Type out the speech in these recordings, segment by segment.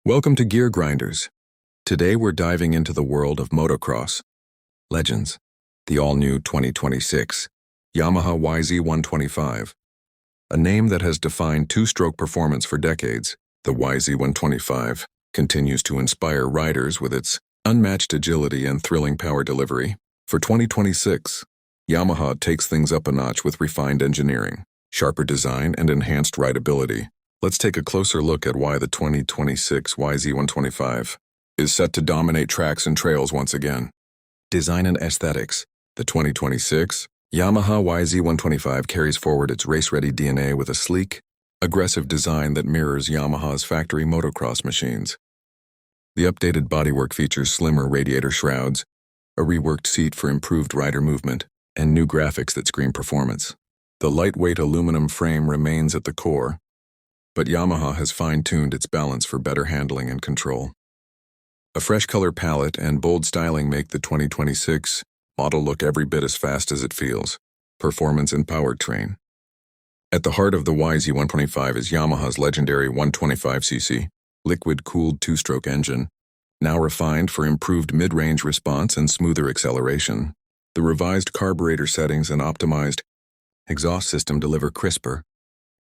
Welcome to Gear Grinders. Today we're diving into the world of motocross legends, the all-new 2026 Yamaha YZ125. A name that has defined two-stroke performance for decades, the YZ125 continues to inspire riders with its unmatched agility and thrilling power delivery. For 2026, Yamaha takes things up a notch with refined engineering, sharper design, and enhanced rideability. Let's take a closer look at why the 2026 YZ125 is set to dominate tracks and trails once again. Design and aesthetics. The 2026 Yamaha YZ125 carries forward its race-ready DNA with a sleek, aggressive design that mirrors Yamaha's factory motocross machines. The updated bodywork features slimmer radiator shrouds, a reworked seat for improved rider movement, and new graphics that scream performance. The lightweight aluminum frame remains at the core, but Yamaha has fine-tuned its balance for better handling and control. A fresh color palette and bold styling make the 2026 model look every bit as fast as it feels. Performance and powertrain. At the heart of the YZ125 is Yamaha's legendary 125cc, liquid-cooled two-stroke engine, now refined for improved mid-range response and smoother acceleration. The revised carburetor settings and optimized exhaust system deliver crisper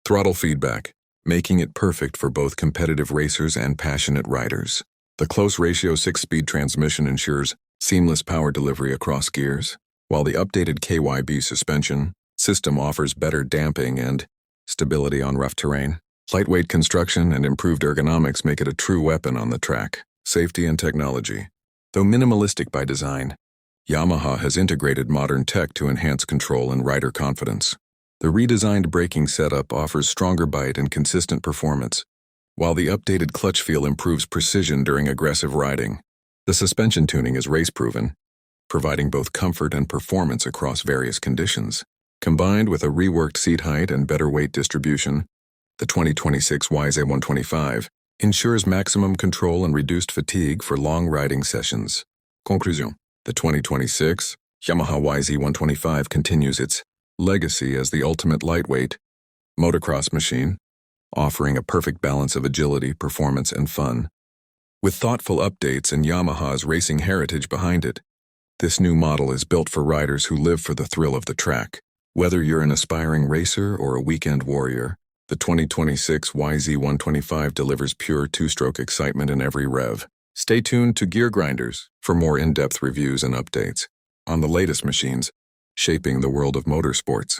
throttle feedback, making it perfect for both competitive racers and passionate riders. The close ratio 6-speed transmission ensures seamless power delivery across gears, while the updated KYB suspension system offers better damping and stability on rough terrain. Lightweight construction and improved ergonomics make it a true weapon on the track. Safety and technology. Though minimalistic by design, Yamaha has integrated modern tech to enhance control and rider confidence. The redesigned braking setup offers stronger bite and consistent performance, while the updated clutch feel improves precision during aggressive riding. The suspension tuning is race-proven, providing both comfort and performance across various conditions. Combined with a reworked seat height and better weight distribution, the 2026 YZ125 ensures maximum control and reduced fatigue for long riding sessions. Conclusion. The 2026 Yamaha YZ125 continues its legacy as the ultimate lightweight motocross machine, offering a perfect balance of agility, performance, and fun. With thoughtful updates and Yamaha's racing heritage behind it, this new model is built for riders who live for the thrill of the track. Whether you're an aspiring racer or a weekend warrior, the 2026 YZ125 delivers pure two-stroke excitement in every rev. Stay tuned to Gear Grinders for more in-depth reviews and updates on the latest machines shaping the world of motorsports.